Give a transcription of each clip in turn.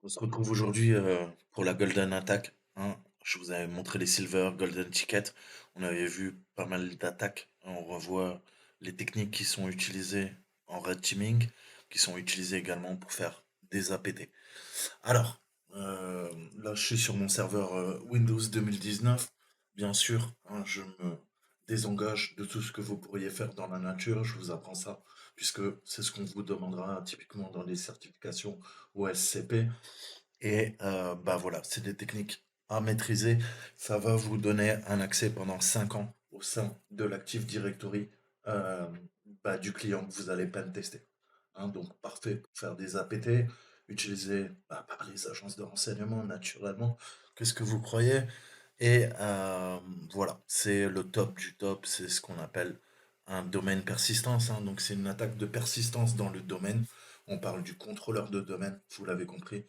On se retrouve aujourd'hui pour la Golden Attack, hein. Je vous avais montré les Silver, Golden Ticket. On avait vu pas mal d'attaques. On revoit les techniques qui sont utilisées en red teaming, qui sont utilisées également pour faire des APT. Alors, là, je suis sur mon serveur Windows 2019. Bien sûr, hein, je me désengage de tout ce que vous pourriez faire dans la nature. Je vous apprends ça, puisque c'est ce qu'on vous demandera typiquement dans les certifications OSCP. Et bah voilà, c'est des techniques à maîtriser. Ça va vous donner un accès pendant 5 ans au sein de l'Active Directory euh, bah, du client que vous allez pen tester. Hein, donc parfait pour faire des APT, utilisé bah, par les agences de renseignement naturellement. Qu'est-ce que vous croyez? Et voilà, c'est le top du top, c'est ce qu'on appelle un domaine persistance, hein. Donc c'est une attaque de persistance dans le domaine. On parle du contrôleur de domaine, vous l'avez compris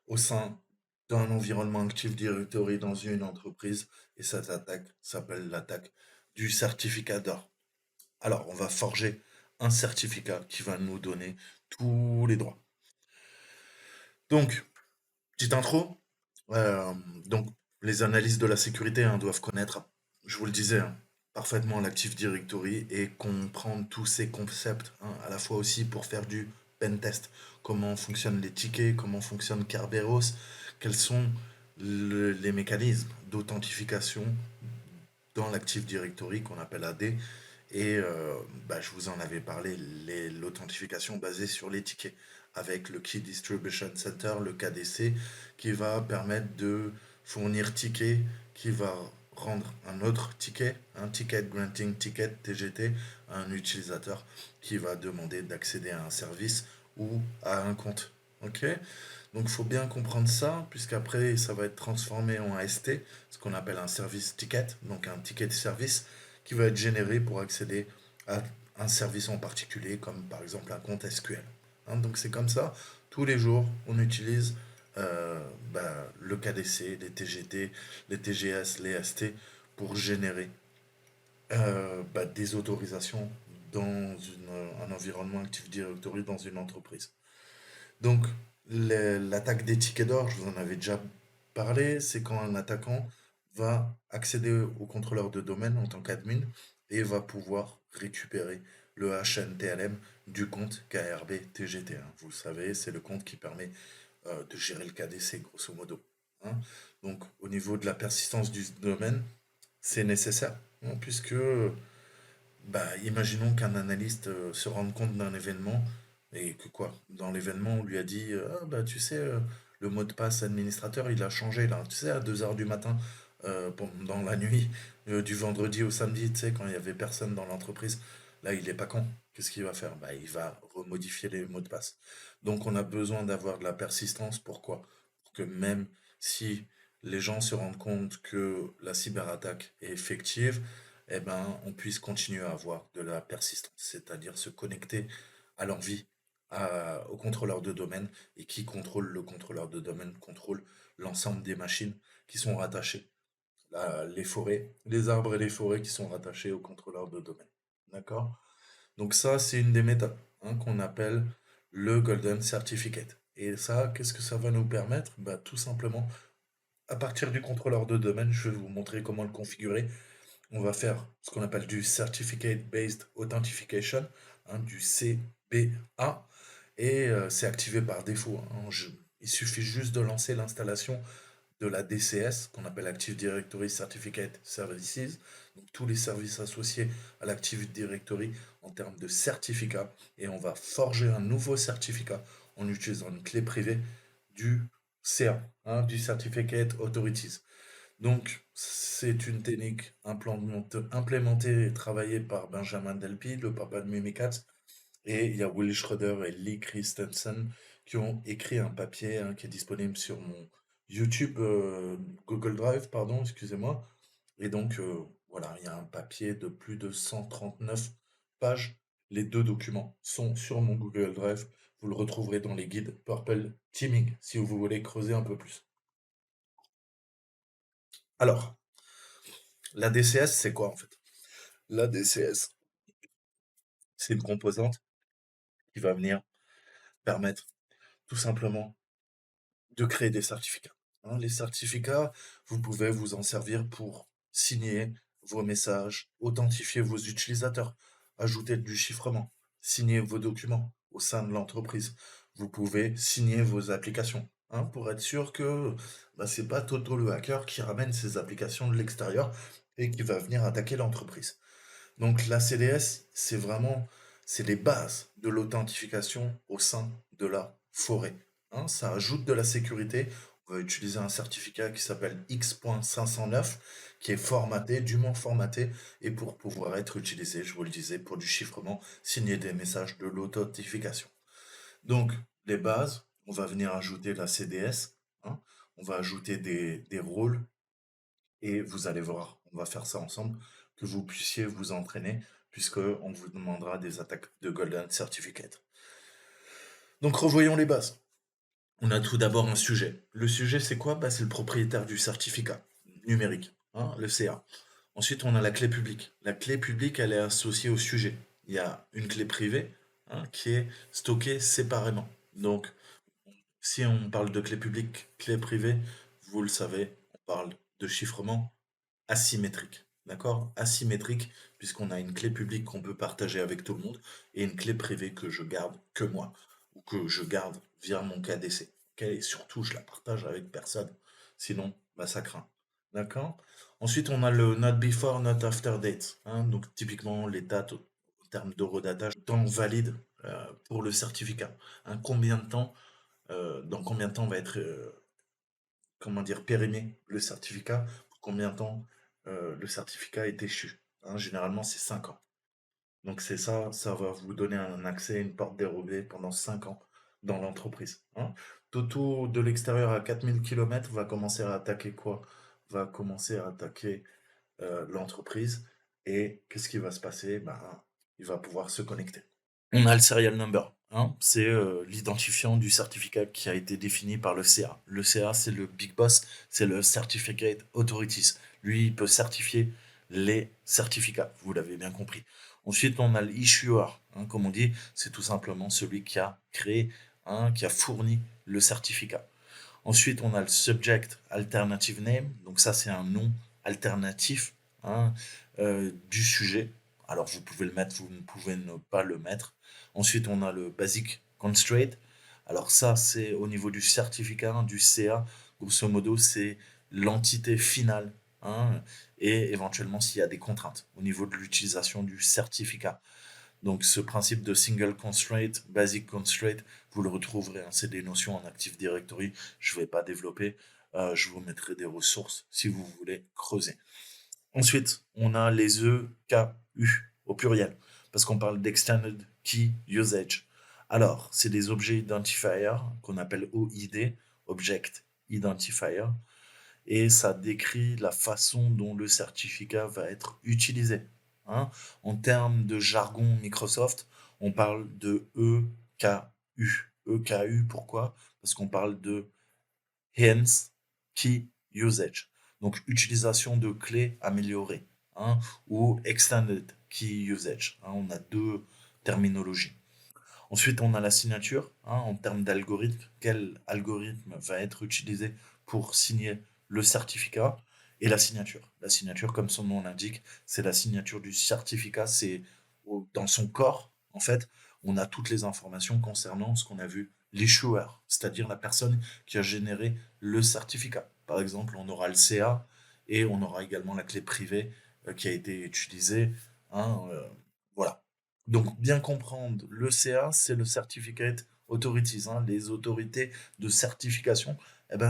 au sein d'un environnement Active Directory dans une entreprise. Et cette attaque s'appelle l'attaque du certificat d'or. Alors, on va forger un certificat qui va nous donner tous les droits. Donc, petite intro. Euh, donc, les analystes de la sécurité hein, doivent connaître, je vous le disais, hein, parfaitement l'Active Directory et comprendre tous ces concepts, hein, à la fois aussi pour faire du pen test. Comment fonctionnent les tickets, comment fonctionne Kerberos, quels sont les mécanismes d'authentification dans l'Active Directory qu'on appelle AD. Et bah, je vous en avais parlé, l'authentification basée sur les tickets avec le Key Distribution Center, le KDC, qui va permettre de fournir ticket, qui va rendre un autre ticket, un Ticket Granting Ticket, TGT, à un utilisateur qui va demander d'accéder à un service ou à un compte. Ok? Donc il faut bien comprendre ça, puisqu'après ça va être transformé en AST, ce qu'on appelle un service ticket, donc un ticket de service qui va être généré pour accéder à un service en particulier, comme par exemple un compte SQL. Hein, donc c'est comme ça, tous les jours on utilise bah, le KDC, les TGT, les TGS, les ST pour générer bah, des autorisations dans un environnement Active Directory dans une entreprise. Donc, l'attaque des tickets d'or, je vous en avais déjà parlé, c'est quand un attaquant va accéder au contrôleur de domaine en tant qu'admin et va pouvoir récupérer le HNTLM du compte KRB TGT1. Vous le savez, c'est le compte qui permet de gérer le KDC, grosso modo. Hein. Donc, au niveau de la persistance du domaine, c'est nécessaire, hein, puisque bah, imaginons qu'un analyste se rende compte d'un événement et que quoi, dans l'événement, on lui a dit ah, bah, tu sais, le mot de passe administrateur, il a changé là, tu sais, à 2 heures du matin, dans la nuit, du vendredi au samedi, tu sais, quand il y avait personne dans l'entreprise. Là, il est pas con. Qu'est-ce qu'il va faire? Bah, il va remodifier les mots de passe. Donc, on a besoin d'avoir de la persistance. Pourquoi? Pour que même si les gens se rendent compte que la cyberattaque est effective, eh ben, on puisse continuer à avoir de la persistance, c'est-à-dire se connecter à l'envie au contrôleur de domaine, et qui contrôle le contrôleur de domaine contrôle l'ensemble des machines qui sont rattachées, les forêts, les arbres et les forêts qui sont rattachés au contrôleur de domaine. D'accord? Donc ça, c'est une des méthodes hein, qu'on appelle le Golden Certificate. Et ça, qu'est-ce que ça va nous permettre? Bah, tout simplement, à partir du contrôleur de domaine, je vais vous montrer comment le configurer. On va faire ce qu'on appelle du Certificate Based Authentication, hein, du CBA, et c'est activé par défaut, hein. Il suffit juste de lancer l'installation de la DCS, qu'on appelle Active Directory Certificate Services, donc tous les services associés à l'Active Directory en termes de certificat, et on va forger un nouveau certificat en utilisant une clé privée du CA, hein, du Certificate Authorities. Donc, c'est une technique implémentée et travaillée par Benjamin Delpy, le papa de Mimikatz, et il y a Will Schroeder et Lee Christensen qui ont écrit un papier hein, qui est disponible sur mon YouTube, Google Drive, pardon, excusez-moi. Et donc, voilà, il y a un papier de plus de 139 pages. Les deux documents sont sur mon Google Drive. Vous le retrouverez dans les guides Purple Teaming si vous voulez creuser un peu plus. Alors, la DCS, c'est quoi en fait? La DCS, c'est une composante qui va venir permettre tout simplement de créer des certificats, hein. Les certificats, vous pouvez vous en servir pour signer vos messages, authentifier vos utilisateurs, ajouter du chiffrement, signer vos documents au sein de l'entreprise. Vous pouvez signer vos applications, hein, pour être sûr que c'est pas Toto le hacker qui ramène ses applications de l'extérieur et qui va venir attaquer l'entreprise. Donc la CDS, c'est les bases de l'authentification au sein de la forêt, hein. Ça ajoute de la sécurité. On va utiliser un certificat qui s'appelle X.509, qui est formaté, dûment formaté, et pour pouvoir être utilisé, je vous le disais, pour du chiffrement, signer des messages de l'authentification. Donc, les bases, on va venir ajouter la CDS, hein. On va ajouter des rôles et vous allez voir, on va faire ça ensemble, que vous puissiez vous entraîner, puisque on vous demandera des attaques de Golden Certificate. Donc revoyons les bases. On a tout d'abord un sujet. Le sujet, c'est quoi? C'est le propriétaire du certificat numérique, hein, le CA. Ensuite, on a la clé publique. La clé publique, elle est associée au sujet. Il y a une clé privée, hein, qui est stockée séparément. Donc, si on parle de clé publique, clé privée, vous le savez, on parle de chiffrement asymétrique. D'accord? Asymétrique, puisqu'on a une clé publique qu'on peut partager avec tout le monde et une clé privée que je garde que moi ou que je garde via mon KDC. Ok. Et surtout, je la partage avec personne. Sinon, ça craint. D'accord? Ensuite, on a le not before, not after date, hein. Donc, typiquement, les dates en termes d'horodatage, temps valide pour le certificat, hein. Dans combien de temps va être comment dire, périmé le certificat, pour combien de temps le certificat est échu, hein. Généralement, c'est 5 ans. Donc c'est ça, ça va vous donner un accès, une porte dérobée pendant 5 ans dans l'entreprise, hein. Toto de l'extérieur à 4000 km va commencer à attaquer quoi? Va commencer à attaquer l'entreprise. Et qu'est-ce qui va se passer? Il va pouvoir se connecter. On a le serial number, hein. C'est l'identifiant du certificat qui a été défini par le CA. Le CA, c'est le big boss, c'est le Certificate Authorities. Lui, il peut certifier les certificats, vous l'avez bien compris. Ensuite, on a l'issuer, hein, comme on dit, c'est tout simplement celui qui a créé, hein, qui a fourni le certificat. Ensuite, on a le subject alternative name, donc ça, c'est un nom alternatif, hein, du sujet. Alors, vous pouvez le mettre, vous ne pouvez ne pas le mettre. Ensuite, on a le basic constraint. Alors ça, c'est au niveau du certificat, hein, du CA. Grosso modo, c'est l'entité finale, hein, et éventuellement s'il y a des contraintes au niveau de l'utilisation du certificat. Donc ce principe de single constraint, basic constraint, vous le retrouverez, hein, c'est des notions en Active Directory. Je ne vais pas développer. Je vous mettrai des ressources si vous voulez creuser. Ensuite, on a les EKU au pluriel, parce qu'on parle d'Extended Key Usage. Alors, c'est des objets identifiers qu'on appelle OID, Object Identifier, et ça décrit la façon dont le certificat va être utilisé, hein. En termes de jargon Microsoft, on parle de EKU. EKU, pourquoi? Parce qu'on parle de Hence Key Usage. Donc, utilisation de clés améliorées, hein, ou Extended Key Usage, hein. On a deux terminologies. Ensuite, on a la signature, hein, en termes d'algorithme. Quel algorithme va être utilisé pour signer le certificat? Et la signature. La signature, comme son nom l'indique, c'est la signature du certificat. C'est dans son corps, en fait, on a toutes les informations concernant ce qu'on a vu, l'issuer, c'est-à-dire la personne qui a généré le certificat. Par exemple, on aura le CA et on aura également la clé privée qui a été utilisée, hein, voilà. Donc, bien comprendre, le CA, c'est le Certificate Authorities, hein. Les autorités de certification,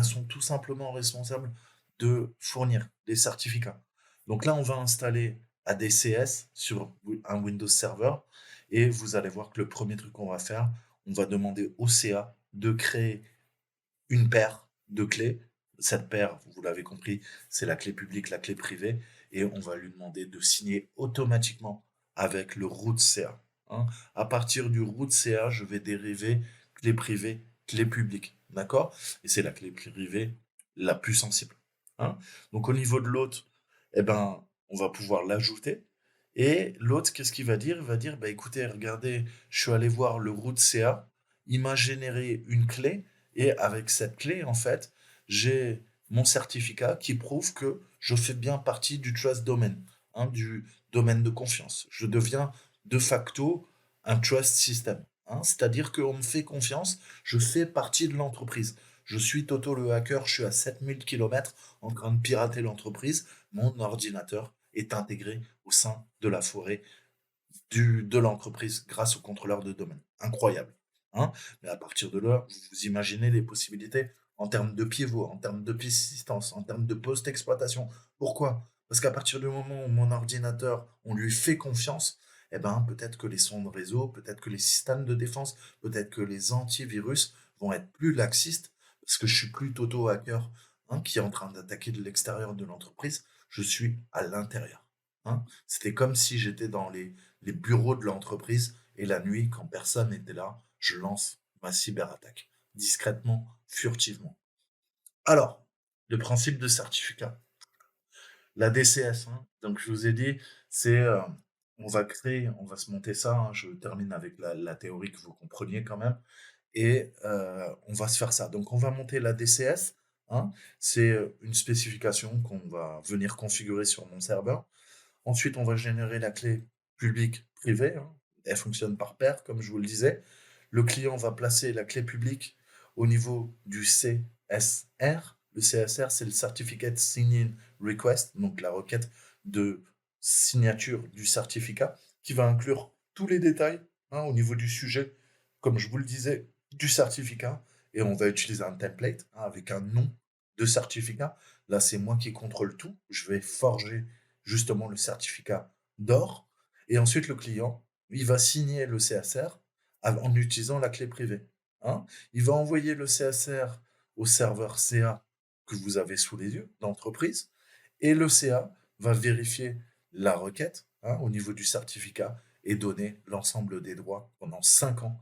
sont tout simplement responsables de fournir des certificats. Donc là, on va installer ADCS sur un Windows Server et vous allez voir que le premier truc qu'on va faire, on va demander au CA de créer une paire de clés. Cette paire, vous l'avez compris, c'est la clé publique, la clé privée, et on va lui demander de signer automatiquement avec le root CA, hein. À partir du root CA, je vais dériver clé privée, clé publique, d'accord? Et c'est la clé privée la plus sensible, hein. Donc au niveau de l'autre, on va pouvoir l'ajouter. Et l'autre, qu'est-ce qu'il va dire? Il va dire, écoutez, regardez, je suis allé voir le root CA, il m'a généré une clé, Et avec cette clé, en fait, j'ai mon certificat qui prouve que je fais bien partie du trust domain, hein, du domaine de confiance. Je deviens de facto un trust system, hein, c'est-à-dire qu'on me fait confiance, je fais partie de l'entreprise. Je suis Toto le hacker, je suis à 7 000 km en train de pirater l'entreprise. Mon ordinateur est intégré au sein de la forêt de l'entreprise grâce au contrôleur de domaine. Incroyable, hein. Mais à partir de là, vous imaginez les possibilités en termes de pivot, en termes de persistance, en termes de post-exploitation. Pourquoi? Parce qu'à partir du moment où mon ordinateur, on lui fait confiance, eh ben, peut-être que les sondes réseau, peut-être que les systèmes de défense, peut-être que les antivirus vont être plus laxistes, parce que je suis plus Toto-hacker, hein, qui est en train d'attaquer de l'extérieur de l'entreprise, je suis à l'intérieur, hein. C'était comme si j'étais dans les bureaux de l'entreprise et la nuit, quand personne n'était là, je lance ma cyberattaque, discrètement, furtivement. Alors, le principe de certificat. La DCS, hein, donc je vous ai dit, c'est on va créer, on va se monter ça, hein, je termine avec la théorie que vous compreniez quand même, et on va se faire ça. Donc on va monter la DCS, hein, c'est une spécification qu'on va venir configurer sur mon serveur. Ensuite, on va générer la clé publique-privée, hein. Elle fonctionne par paire, comme je vous le disais. Le client va placer la clé publique au niveau du CSR. Le CSR, c'est le Certificate Signing Request, donc la requête de signature du certificat, qui va inclure tous les détails, hein, au niveau du sujet, comme je vous le disais, du certificat. Et on va utiliser un template, hein, avec un nom de certificat. Là, c'est moi qui contrôle tout. Je vais forger justement le certificat d'or. Et ensuite, le client, il va signer le CSR en utilisant la clé privée, hein. Il va envoyer le CSR au serveur CA que vous avez sous les yeux d'entreprise. Et le CA va vérifier la requête, hein, au niveau du certificat et donner l'ensemble des droits pendant 5 ans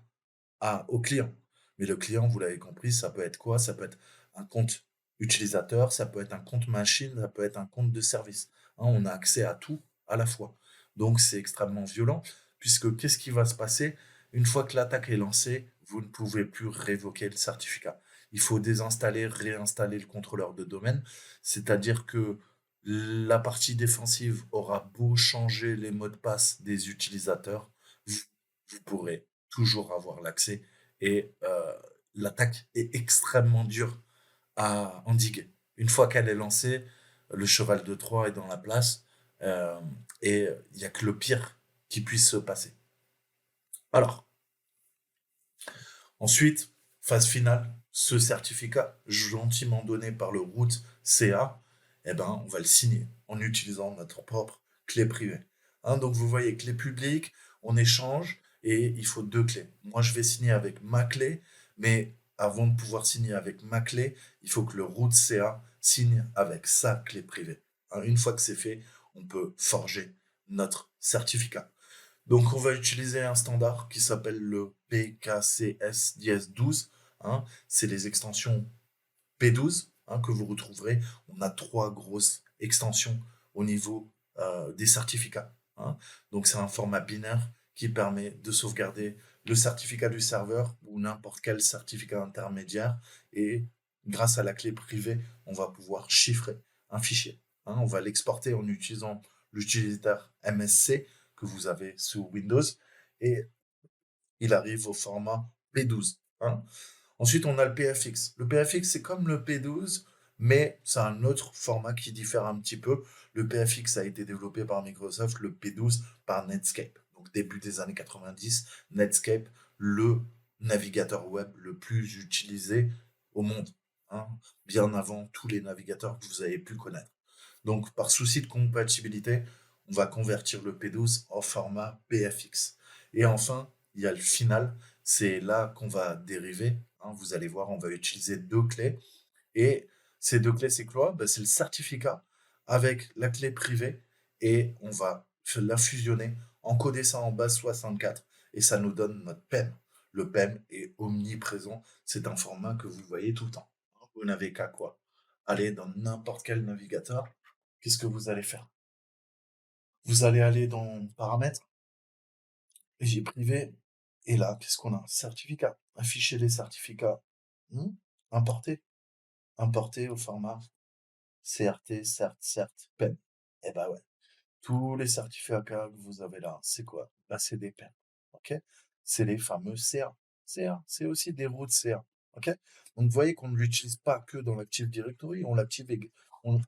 au client. Mais le client, vous l'avez compris, ça peut être quoi? Ça peut être un compte utilisateur, ça peut être un compte machine, ça peut être un compte de service, hein. On a accès à tout à la fois. Donc c'est extrêmement violent, puisque qu'est-ce qui va se passer? Une fois que l'attaque est lancée, vous ne pouvez plus révoquer le certificat. Il faut désinstaller, réinstaller le contrôleur de domaine, c'est-à-dire que la partie défensive aura beau changer les mots de passe des utilisateurs, vous, vous pourrez toujours avoir l'accès et l'attaque est extrêmement dure à endiguer. Une fois qu'elle est lancée, le cheval de Troie est dans la place euh, et il n'y a que le pire qui puisse se passer. Alors, ensuite, phase finale, ce certificat gentiment donné par le root CA, eh ben, on va le signer en utilisant notre propre clé privée, hein. Donc vous voyez, clé publique, on échange et il faut 2 clés. Moi, je vais signer avec ma clé, mais avant de pouvoir signer avec ma clé, il faut que le root CA signe avec sa clé privée, hein. Une fois que c'est fait, on peut forger notre certificat. Donc, on va utiliser un standard qui s'appelle le PKCS-12, hein. C'est les extensions P12, hein, que vous retrouverez. On a 3 grosses extensions au niveau des certificats, hein. Donc, c'est un format binaire qui permet de sauvegarder le certificat du serveur ou n'importe quel certificat intermédiaire. Et grâce à la clé privée, on va pouvoir chiffrer un fichier, hein. On va l'exporter en utilisant l'utilisateur MSC que vous avez sous Windows et il arrive au format P12, hein. Ensuite, on a le PFX. Le PFX, c'est comme le P12, mais c'est un autre format qui diffère un petit peu. Le PFX a été développé par Microsoft, le P12 par Netscape. Donc, début des années 90, Netscape, le navigateur web le plus utilisé au monde, hein, bien avant tous les navigateurs que vous avez pu connaître. Donc, par souci de compatibilité, on va convertir le P12 en format PFX. Et enfin, il y a le final, c'est là qu'on va dériver, hein. Vous allez voir, on va utiliser 2 clés. Et ces 2 clés, c'est quoi? Ben, c'est le certificat avec la clé privée et on va la fusionner, encoder ça en base 64 et ça nous donne notre PEM. Le PEM est omniprésent, c'est un format que vous voyez tout le temps. Vous n'avez qu'à quoi? Aller dans n'importe quel navigateur. Qu'est-ce que vous allez faire? Vous allez aller dans paramètres, j'ai privé, et là, qu'est-ce qu'on a? Certificat. Afficher les certificats. Hmm. importer, importer au format CRT, CERT, PEN. Eh ben ouais. Tous les certificats que vous avez là, c'est quoi? Bah, c'est des PEN. OK? C'est les fameux CA. CA, c'est aussi des routes CA. OK? Donc, vous voyez qu'on ne l'utilise pas que dans l'Active Directory, on l'active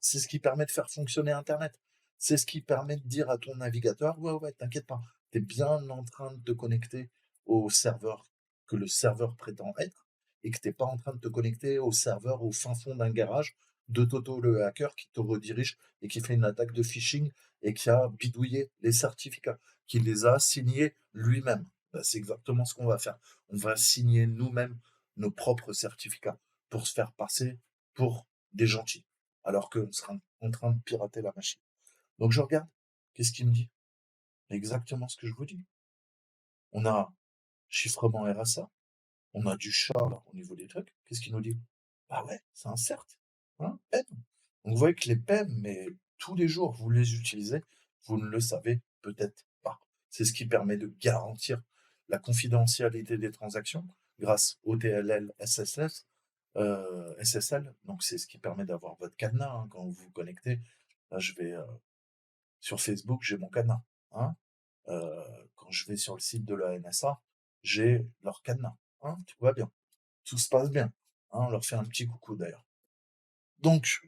c'est ce qui permet de faire fonctionner Internet. C'est ce qui permet de dire à ton navigateur, ouais, ouais, t'inquiète pas, tu es bien en train de te connecter au serveur que le serveur prétend être et que t'es pas en train de te connecter au serveur au fin fond d'un garage de Toto le hacker qui te redirige et qui fait une attaque de phishing et qui a bidouillé les certificats, qui les a signés lui-même. Ben, c'est exactement ce qu'on va faire. On va signer nous-mêmes nos propres certificats pour se faire passer pour des gentils, alors qu'on sera en train de pirater la machine. Donc je regarde, qu'est-ce qu'il me dit? Exactement ce que je vous dis. On a chiffrement RSA, on a du chat là, au niveau des trucs. Qu'est-ce qu'il nous dit? Bah ouais, c'est un CERT, hein, PEM. Donc vous voyez que les PEM, mais tous les jours vous les utilisez, vous ne le savez peut-être pas. C'est ce qui permet de garantir la confidentialité des transactions grâce au TLL SSL. SSL, donc c'est ce qui permet d'avoir votre cadenas hein, quand vous vous connectez. Là, je vais sur Facebook, j'ai mon cadenas. Hein. Quand je vais sur le site de la NSA, j'ai leur cadenas. Hein, tout va bien, tout se passe bien. Hein, on leur fait un petit coucou d'ailleurs. Donc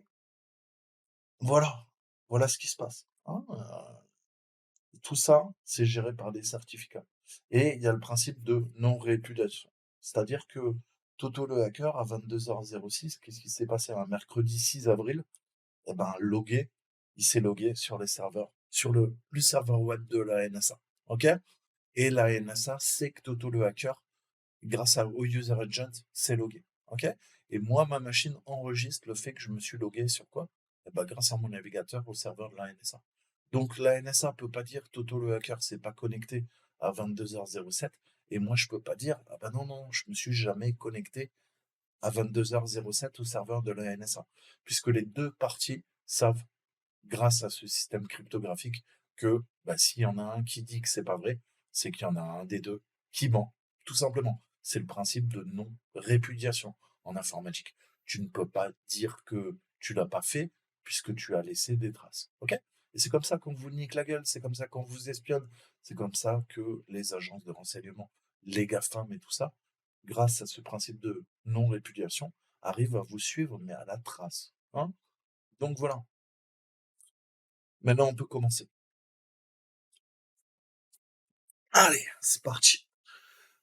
voilà, voilà ce qui se passe. Hein, tout ça, c'est géré par des certificats. Et il y a le principe de non-répudiation. C'est-à-dire que Toto le hacker, à 22h06, qu'est-ce qui s'est passé un mercredi 6 avril? Eh ben, il s'est logué sur les serveurs, sur le serveur web de la NSA. OK? Et la NSA sait que Toto le hacker, grâce au user agent, s'est logué. OK? Et moi, ma machine enregistre le fait que je me suis logué sur quoi? Eh ben, grâce à mon navigateur au serveur de la NSA. Donc la NSA peut pas dire Toto le hacker s'est pas connecté à 22h07 et moi je peux pas dire ah ben non non, je me suis jamais connecté à 22h07 au serveur de la NSA puisque les deux parties savent grâce à ce système cryptographique que bah, s'il y en a un qui dit que c'est pas vrai, c'est qu'il y en a un des deux qui ment. Tout simplement. C'est le principe de non-répudiation en informatique. Tu ne peux pas dire que tu l'as pas fait puisque tu as laissé des traces. OK? Et c'est comme ça qu'on vous nique la gueule, c'est comme ça qu'on vous espionne, c'est comme ça que les agences de renseignement, les GAFAM et tout ça, grâce à ce principe de non-répudiation, arrivent à vous suivre, mais à la trace. Hein. Donc voilà. Maintenant, on peut commencer. Allez, c'est parti.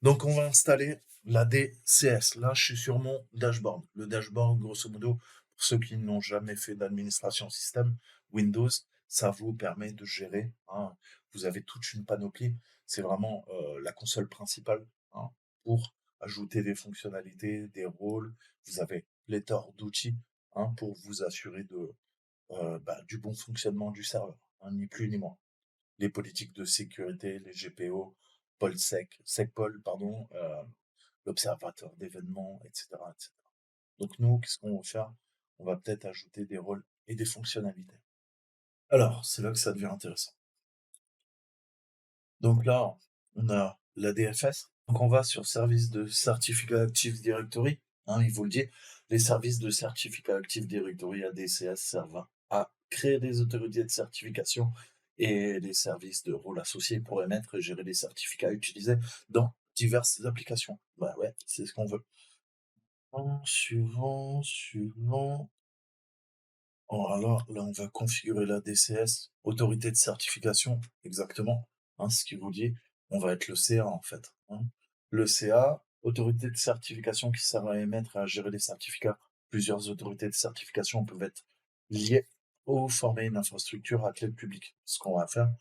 Donc, on va installer la DCS. Là, je suis sur mon dashboard. Le dashboard, grosso modo, pour ceux qui n'ont jamais fait d'administration système, Windows, ça vous permet de gérer. Hein, vous avez toute une panoplie. C'est vraiment la console principale hein, pour ajouter des fonctionnalités, des rôles. Vous avez pléthore d'outils hein, pour vous assurer du bon fonctionnement du serveur, hein, ni plus ni moins. Les politiques de sécurité, les GPO, SecPol, pardon, l'observateur d'événements, etc., etc. Donc nous, qu'est-ce qu'on va faire? On va peut-être ajouter des rôles et des fonctionnalités. Alors, c'est là que ça devient intéressant. Donc là, on a la DFS. Donc on va sur service de certificat Active Directory. Hein, il vous le dit, les services de certificat Active Directory ADCS servent à créer des autorités de certification et les services de rôle associés pour émettre et gérer les certificats utilisés dans diverses applications. Bah ouais, c'est ce qu'on veut. Suivant. Alors là, on va configurer la DCS, autorité de certification, exactement, hein, ce qui vous dit, on va être le CA en fait. Hein. Le CA, autorité de certification qui sert à émettre et à gérer les certificats. Plusieurs autorités de certification peuvent être liées ou former une infrastructure à clé publique. Ce qu'on va faire.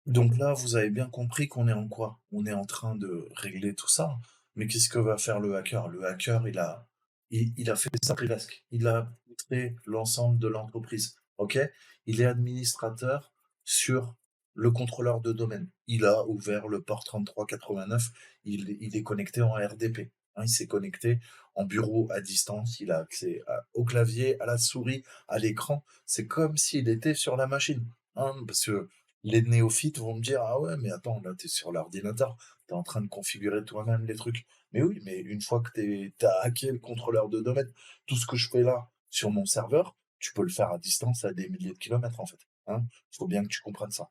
Donc là, vous avez bien compris qu'on est en quoi? On est en train de régler tout ça. Mais qu'est-ce que va faire le hacker? Le hacker, il a fait ça presque. Il a filtré l'ensemble de l'entreprise. OK? Il est administrateur sur le contrôleur de domaine. Il a ouvert le port 3389. Il est connecté en RDP. Hein, il s'est connecté en bureau à distance. Il a accès au clavier, à la souris, à l'écran. C'est comme s'il était sur la machine. Hein, parce que les néophytes vont me dire ah ouais mais attends là t'es sur l'ordinateur t'es en train de configurer toi-même les trucs Mais oui, mais une fois que tu as hacké le contrôleur de domaine, tout ce que je fais là sur mon serveur, tu peux le faire à distance à des milliers de kilomètres en fait. Hein. Faut bien que tu comprennes ça.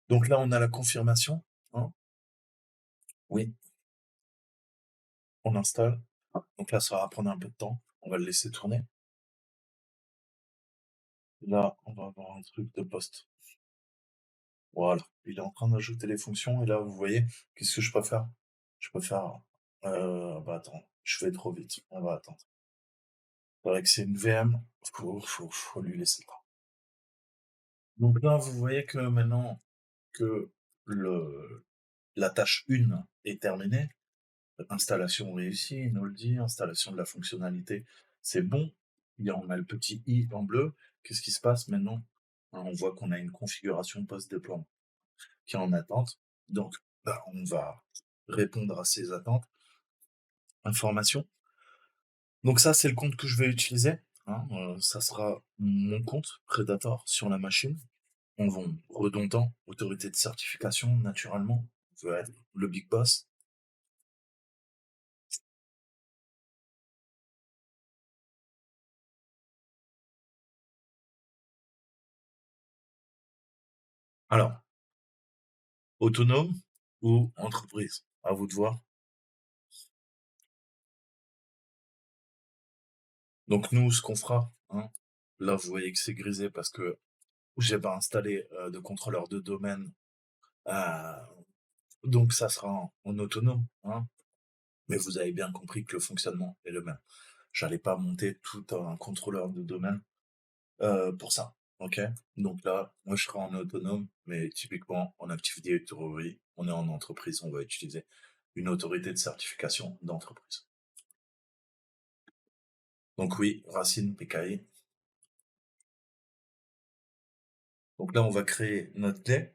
Donc là, on a la confirmation. Hein. Oui, on installe. Donc là, ça va prendre un peu de temps. On va le laisser tourner. Là, on va avoir un truc de poste. Voilà. Il est en train d'ajouter les fonctions. Et là, vous voyez, qu'est-ce que je peux faire? Je peux faire. Bah attends, je vais trop vite. On va attendre. C'est vrai que c'est une VM. Faut lui laisser le temps. Donc là, vous voyez que maintenant que le, la tâche 1 est terminée, installation réussie, il nous le dit, installation de la fonctionnalité, c'est bon. On a le petit i en bleu. Qu'est-ce qui se passe maintenant? On voit qu'on a une configuration post-déploiement qui est en attente. Donc, bah, on va répondre à ces attentes. Information. Donc ça, c'est le compte que je vais utiliser. Hein, ça sera mon compte Predator sur la machine. On va redondant, autorité de certification, naturellement. On veut être le big boss. Alors, autonome ou entreprise? À vous de voir. Donc nous, ce qu'on fera, hein, là vous voyez que c'est grisé parce que j'ai pas installé de contrôleur de domaine, euh, donc ça sera en autonome, hein, mais vous avez bien compris que le fonctionnement est le même. J'allais pas monter tout un contrôleur de domaine pour ça, ok? Donc là, moi je serai en autonome, mais typiquement en Active Directory, on est en entreprise, on va utiliser une autorité de certification d'entreprise. Donc oui, Racine PKI. Donc là, on va créer notre clé.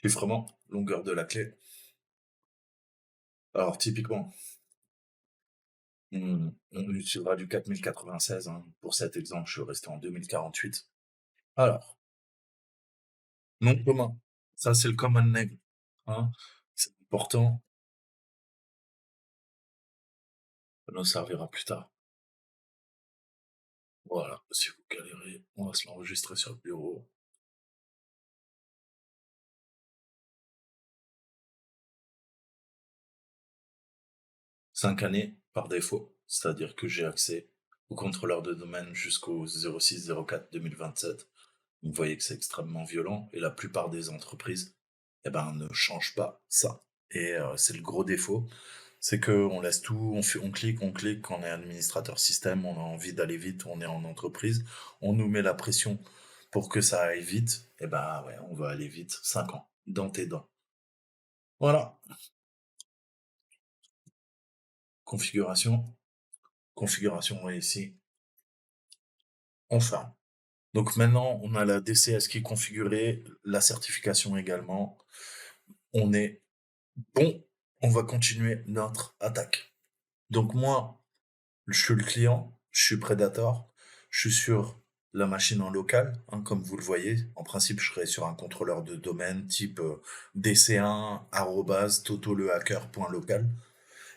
Chiffrement, longueur de la clé. Alors, typiquement, on utilisera du 4096. Hein. Pour cet exemple, je suis resté en 2048. Alors, nom commun. Ça, c'est le common name. Hein. C'est important. Ça nous servira plus tard. Voilà. Si vous galérez, on va se l'enregistrer sur le bureau. 5 années par défaut. C'est-à-dire que j'ai accès au contrôleur de domaine jusqu'au 06-04-2027. Vous voyez que c'est extrêmement violent et la plupart des entreprises eh ben, ne changent pas ça. Et c'est le gros défaut, c'est qu'on laisse tout, on clique, quand on est administrateur système, on a envie d'aller vite, on est en entreprise, on nous met la pression pour que ça aille vite, et ben ouais, on va aller vite, 5 ans, dans tes dents. Voilà, configuration, configuration réussie, on ferme. Donc maintenant, on a la DCS qui est configurée, la certification également. On est bon, on va continuer notre attaque. Donc moi, je suis le client, je suis Predator, je suis sur la machine en local, hein, comme vous le voyez. En principe, je serai sur un contrôleur de domaine type dc1 @totolehacker.local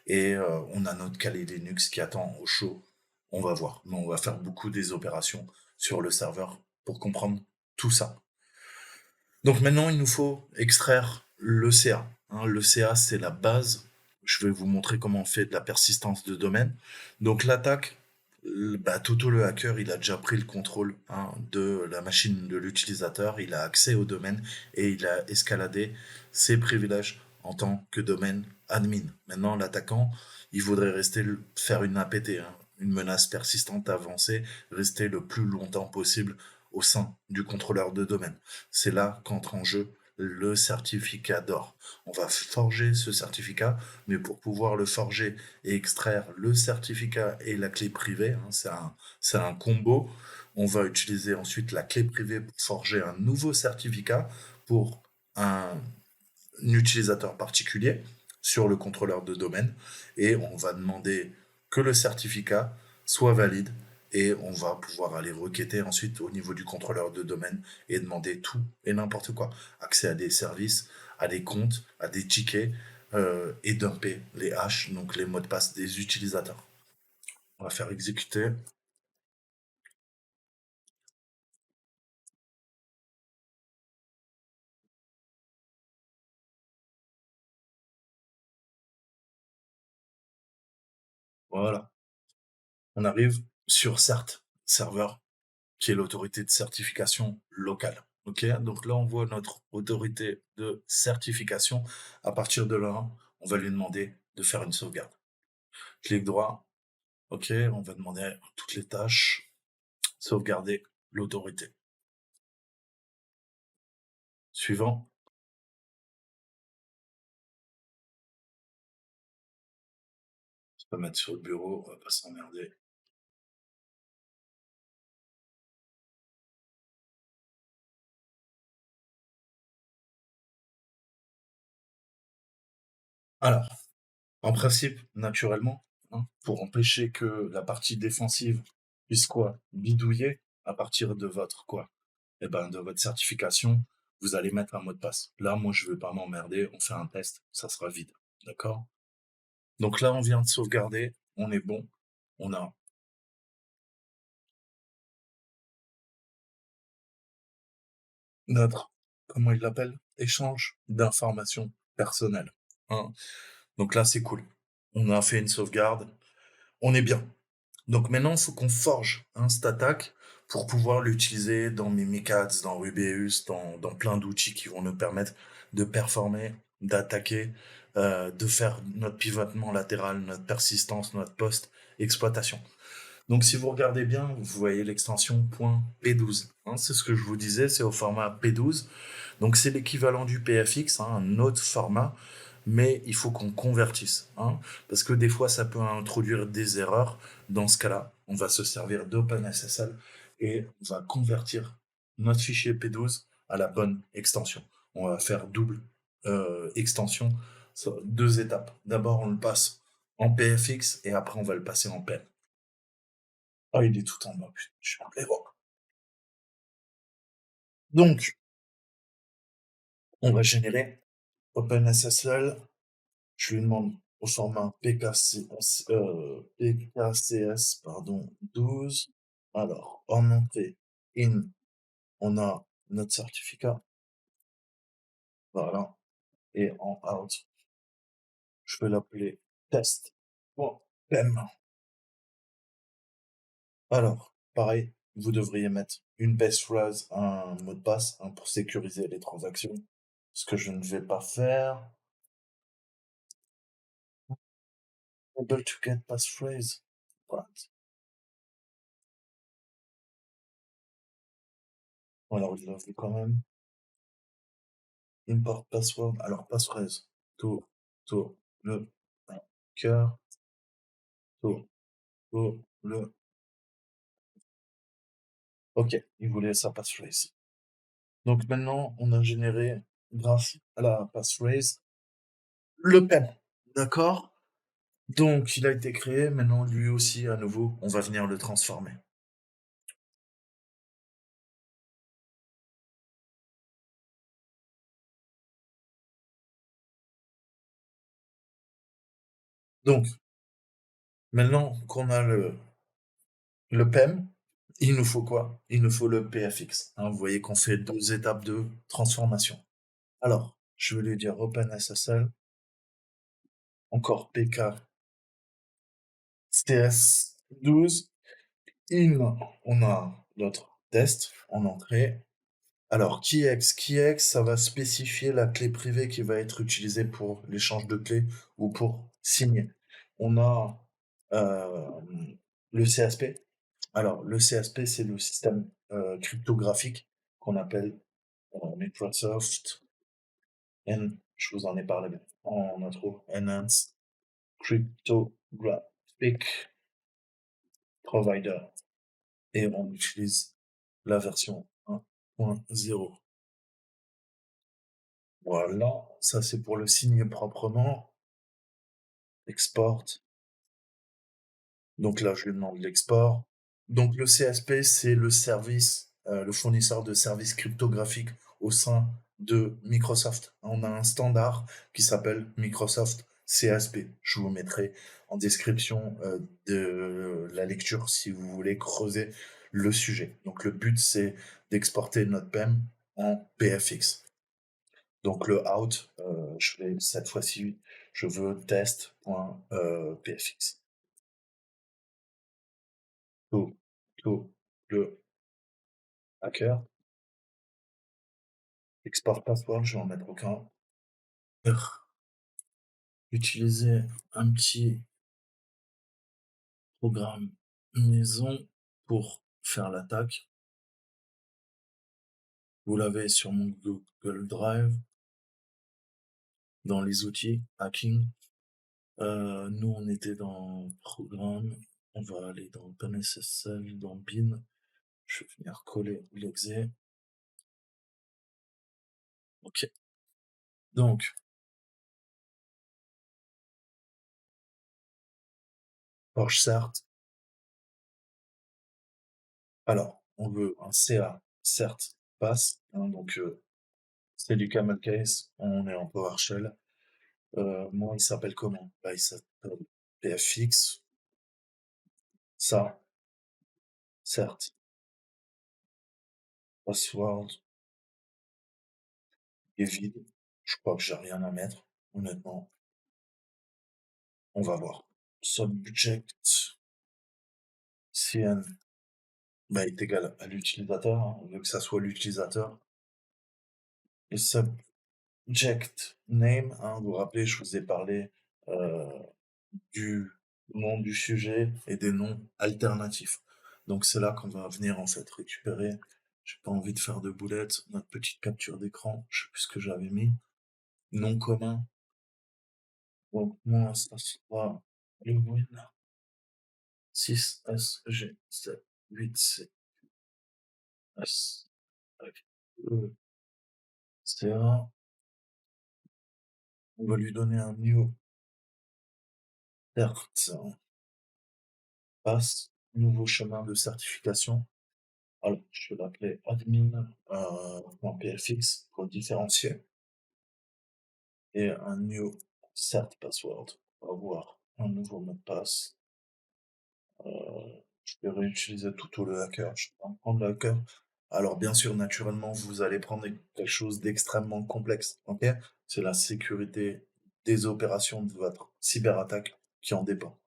et on a notre Kali Linux qui attend au chaud. On va voir, mais on va faire beaucoup des opérations sur le serveur pour comprendre tout ça. Donc maintenant, il nous faut extraire le CA. Hein. Le CA, c'est la base. Je vais vous montrer comment on fait de la persistance de domaine. Donc l'attaque, bah, Toto le hacker, il a déjà pris le contrôle hein, de la machine de l'utilisateur, il a accès au domaine et il a escaladé ses privilèges en tant que domaine admin. Maintenant, l'attaquant, il voudrait rester faire une APT, hein, une menace persistante avancée, rester le plus longtemps possible au sein du contrôleur de domaine. C'est là qu'entre en jeu le certificat d'or. On va forger ce certificat, mais pour pouvoir le forger et extraire le certificat et la clé privée, hein, c'est un combo. On va utiliser ensuite la clé privée pour forger un nouveau certificat pour un utilisateur particulier sur le contrôleur de domaine et on va demander que le certificat soit valide et on va pouvoir aller requêter ensuite au niveau du contrôleur de domaine et demander tout et n'importe quoi. Accès à des services, à des comptes, à des tickets et dumper les hashes, donc les mots de passe des utilisateurs. On va faire exécuter. Voilà. On arrive sur CERT, serveur, qui est l'autorité de certification locale. Ok, donc là, on voit notre autorité de certification. À partir de là, on va lui demander de faire une sauvegarde. Clic droit. Ok, on va demander toutes les tâches. Sauvegarder l'autorité. Suivant. On va mettre sur le bureau, on va pas s'emmerder. Alors, en principe, naturellement, hein, pour empêcher que la partie défensive puisse quoi bidouiller à partir de votre quoi eh ben, de votre certification, vous allez mettre un mot de passe. Là, moi, je ne veux pas m'emmerder, on fait un test, ça sera vide. D'accord? Donc là, on vient de sauvegarder, on est bon. On a notre, comment il l'appelle? Échange d'informations personnelles. Hein. Donc là, c'est cool. On a fait une sauvegarde, on est bien. Donc maintenant, il faut qu'on forge un stack pour pouvoir l'utiliser dans Mimikatz, dans Rubeus, dans plein d'outils qui vont nous permettre de performer, d'attaquer, de faire notre pivotement latéral, notre persistance, notre post-exploitation. Donc si vous regardez bien, vous voyez l'extension .p12. Hein, c'est ce que je vous disais, c'est au format P12. Donc c'est l'équivalent du PFX, hein, un autre format, mais il faut qu'on convertisse, hein, parce que des fois ça peut introduire des erreurs. Dans ce cas-là, on va se servir d'OpenSSL et on va convertir notre fichier P12 à la bonne extension. On va faire double extension, deux étapes. D'abord on le passe en PFX et après on va le passer en PEN. Ah, il est tout en bas, putain, je suis un voir. Donc, on va générer OpenSSL. Je lui demande au format PKCS pardon, 12. Alors, en entrée, in, on a notre certificat. Voilà. Et en out, je vais l'appeler test.pem. Alors, pareil, vous devriez mettre une passphrase, un mot de passe, hein, pour sécuriser les transactions. Ce que je ne vais pas faire. Able to get passphrase. What? Alors, il l'a fait quand même. Import password. Alors, passphrase. Tout, le cœur. Tout, le. Ok, il voulait sa passphrase. Donc maintenant, on a généré, grâce à la passphrase, le pen. D'accord? Donc, il a été créé. Maintenant, lui aussi, à nouveau, on va venir le transformer. Donc, maintenant qu'on a le PEM, il nous faut quoi? Il nous faut le PFX. Hein, vous voyez qu'on fait deux étapes de transformation. Alors, je vais lui dire OpenSSL, encore PK CS12, in, on a notre test en entrée. Alors, KeyX, ça va spécifier la clé privée qui va être utilisée pour l'échange de clés ou pour signer. On a le CSP. Alors, le CSP, c'est le système cryptographique qu'on appelle Microsoft, je vous en ai parlé en intro, Enhanced Cryptographic Provider. Et on utilise la version 1.0. Voilà, ça c'est pour le signer proprement. Export. Donc là, je lui demande l'export. Donc le CSP, c'est le service, le fournisseur de services cryptographiques au sein de Microsoft. On a un standard qui s'appelle Microsoft CSP. Je vous mettrai en description de la lecture si vous voulez creuser le sujet. Donc le but, c'est d'exporter notre PEM en PFX. Donc le out, je vais cette fois-ci, je veux test.pfx. Tout le hacker. Export password, je vais en mettre aucun. Utiliser un petit programme maison pour faire l'attaque. Vous l'avez sur mon Google Drive, dans les outils, hacking. Nous, on était dans programme. On va aller dans OpenSSL, dans bin. Je vais venir coller l'exe. Ok. Donc, Porsche cert. Alors, on veut un CA cert pass. Hein, donc, c'est du camel case. On est en PowerShell. Moi, il s'appelle comment? Bah, il s'appelle PFX. Ça, certes. Password est vide. Je crois que j'ai rien à mettre, honnêtement. On va voir. Subject CN bah, est égal à l'utilisateur. Hein. On veut que ça soit l'utilisateur. Le subject name, hein, vous vous rappelez, je vous ai parlé euh, du nom du sujet et des noms alternatifs. Donc c'est là qu'on va venir en fait récupérer. J'ai pas envie de faire de boulettes. Notre petite capture d'écran, je sais plus ce que j'avais mis. Nom commun. Donc moi ça sera le win 6 SG 7 8 C S avec E CA. On va lui donner un new cert pass, nouveau chemin de certification. Alors, je vais l'appeler admin.pfx pour différencier. Et un new cert password. On va avoir un nouveau mot de passe. Je vais réutiliser tout le hacker. Je vais pas prendre le hacker. Alors, bien sûr, naturellement, vous allez prendre quelque chose d'extrêmement complexe. Ok? C'est la sécurité des opérations de votre cyberattaque qui en dépend.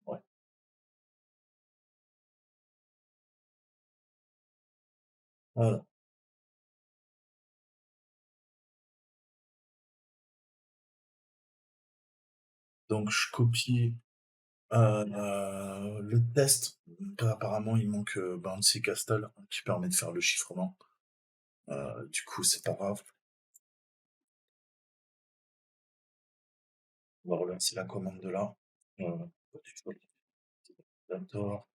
Ouais. Voilà. Donc, je copie le test. Apparemment, il manque Bouncy Castle qui permet de faire le chiffrement. Du coup, c'est pas grave. On va relancer la commande de là. D'accord.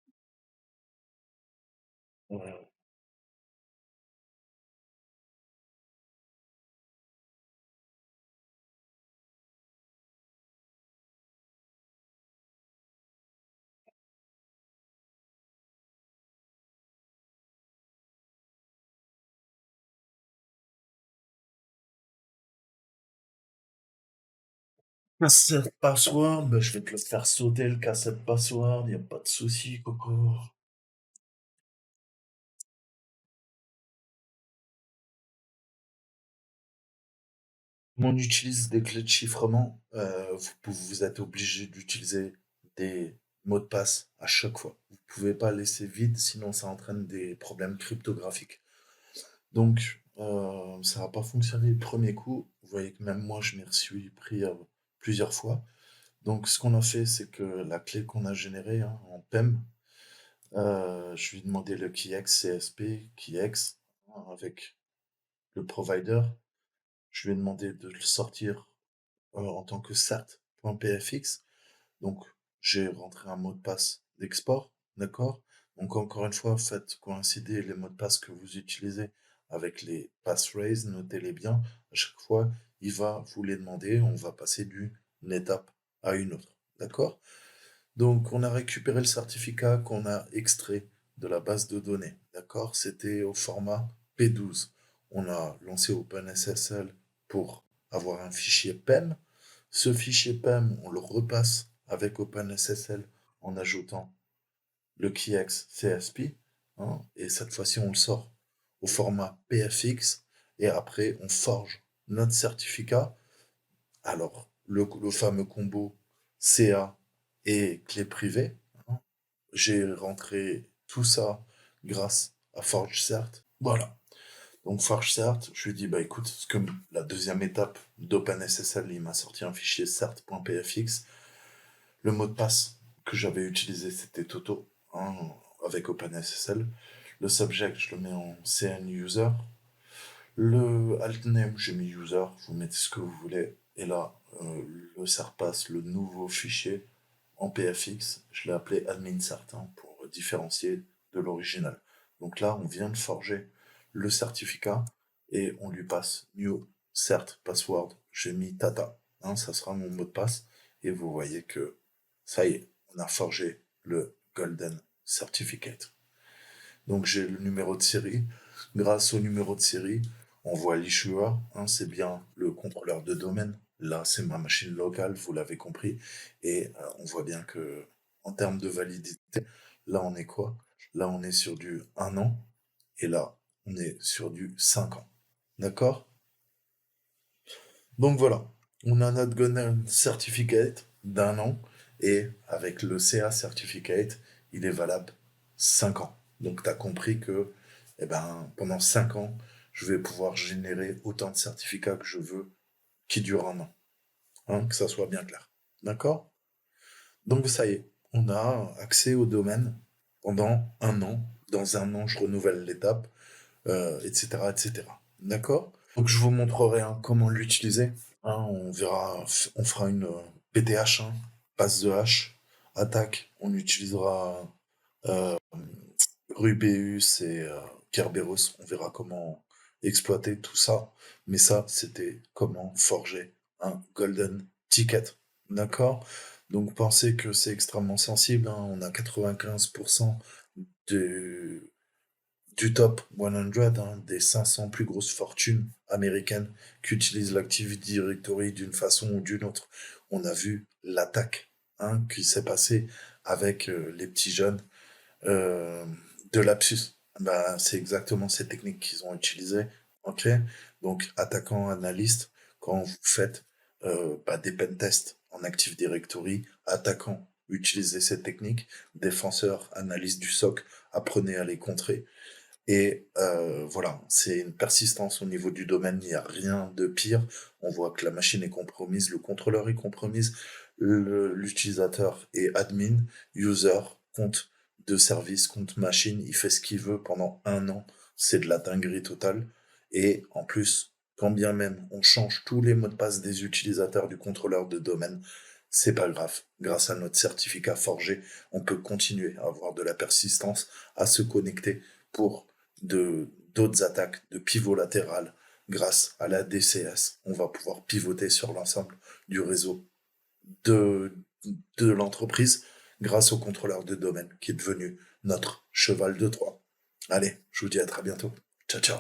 Cassette password, bah, je vais te le faire sauter le cassette password, y a pas de souci, Coco. On utilise des clés de chiffrement. Vous êtes obligé d'utiliser des mots de passe à chaque fois. Vous pouvez pas laisser vide, sinon ça entraîne des problèmes cryptographiques. Donc, ça va pas fonctionner le premier coup. Vous voyez que même moi, je m'y suis pris plusieurs fois. Donc, ce qu'on a fait, c'est que la clé qu'on a générée hein, en PEM, je lui ai demandé le KeyX CSP, KeyX, hein, avec le provider. Je lui ai demandé de le sortir en tant que sat.pfx. Donc, j'ai rentré un mot de passe d'export, d'accord? Donc, encore une fois, faites coïncider les mots de passe que vous utilisez avec les passphrase, notez-les bien. À chaque fois, il va vous les demander. On va passer du une étape à une autre. D'accord? Donc, on a récupéré le certificat qu'on a extrait de la base de données. D'accord? C'était au format P12. On a lancé OpenSSL pour avoir un fichier PEM. Ce fichier PEM, on le repasse avec OpenSSL en ajoutant le KeyX CSP, hein, et cette fois-ci, on le sort au format PFX, et après, on forge notre certificat. Alors, le fameux combo CA et clé privée, hein, j'ai rentré tout ça grâce à ForgeCert. Voilà. Donc ForgeCert, je lui dis, bah écoute, parce que la deuxième étape d'OpenSSL, il m'a sorti un fichier cert.pfx. Le mot de passe que j'avais utilisé, c'était Toto, hein, avec OpenSSL. Le subject, je le mets en CN user. Le altname, j'ai mis user, vous mettez ce que vous voulez. Et là, le serpass, le nouveau fichier en PFX, je l'ai appelé admin certain pour différencier de l'original. Donc là, on vient de forger le certificat et on lui passe new cert password. J'ai mis Tata, hein, ça sera mon mot de passe. Et vous voyez que ça y est, on a forgé le Golden Certificate. Donc j'ai le numéro de série. Grâce au numéro de série, on voit l'issuer, hein, c'est bien le contrôleur de domaine. Là, c'est ma machine locale, vous l'avez compris. Et on voit bien que en termes de validité, là on est quoi? Là on est sur du 1 an et là on est sur du 5 ans. D'accord? Donc voilà, on a notre Golden Certificate d'1 an et avec le CA Certificate, il est valable 5 ans. Donc tu as compris que eh ben, pendant 5 ans, je vais pouvoir générer autant de certificats que je veux qui durent 1 an. Hein, que ça soit bien clair. D'accord? Donc ça y est, on a accès au domaine pendant 1 an. Dans 1 an, je renouvelle l'étape, etc., etc. D'accord? Donc je vous montrerai, hein, comment l'utiliser. Hein, on verra, on fera une PTH, hein, passe de hache, attaque. On utilisera euh, Rubeus et Kerberos. On verra comment exploiter tout ça. Mais ça, c'était comment forger un golden ticket. D'accord? Donc pensez que c'est extrêmement sensible, hein. On a 95% de du top 100, hein, des 500 plus grosses fortunes américaines qui utilisent l'Active Directory d'une façon ou d'une autre. On a vu l'attaque, hein, qui s'est passée avec les petits jeunes euh, de Lapsus. Bah, c'est exactement ces techniques qu'ils ont utilisées. Ok. Donc, attaquant, analyste, quand vous faites bah, des pen tests en Active Directory, attaquant, utilisez ces techniques. Défenseur, analyste du SOC, apprenez à les contrer. Et voilà, c'est une persistance au niveau du domaine, il n'y a rien de pire. On voit que la machine est compromise, le contrôleur est compromise, l'utilisateur est admin, user, compte de service, compte machine, il fait ce qu'il veut pendant 1 an. C'est de la dinguerie totale. Et en plus, quand bien même on change tous les mots de passe des utilisateurs du contrôleur de domaine, c'est pas grave. Grâce à notre certificat forgé, on peut continuer à avoir de la persistance, à se connecter pour d'autres attaques de pivot latéral. Grâce à la DCS, on va pouvoir pivoter sur l'ensemble du réseau de, de l'entreprise grâce au contrôleur de domaine qui est devenu notre cheval de Troie. Allez, je vous dis à très bientôt. Ciao, ciao.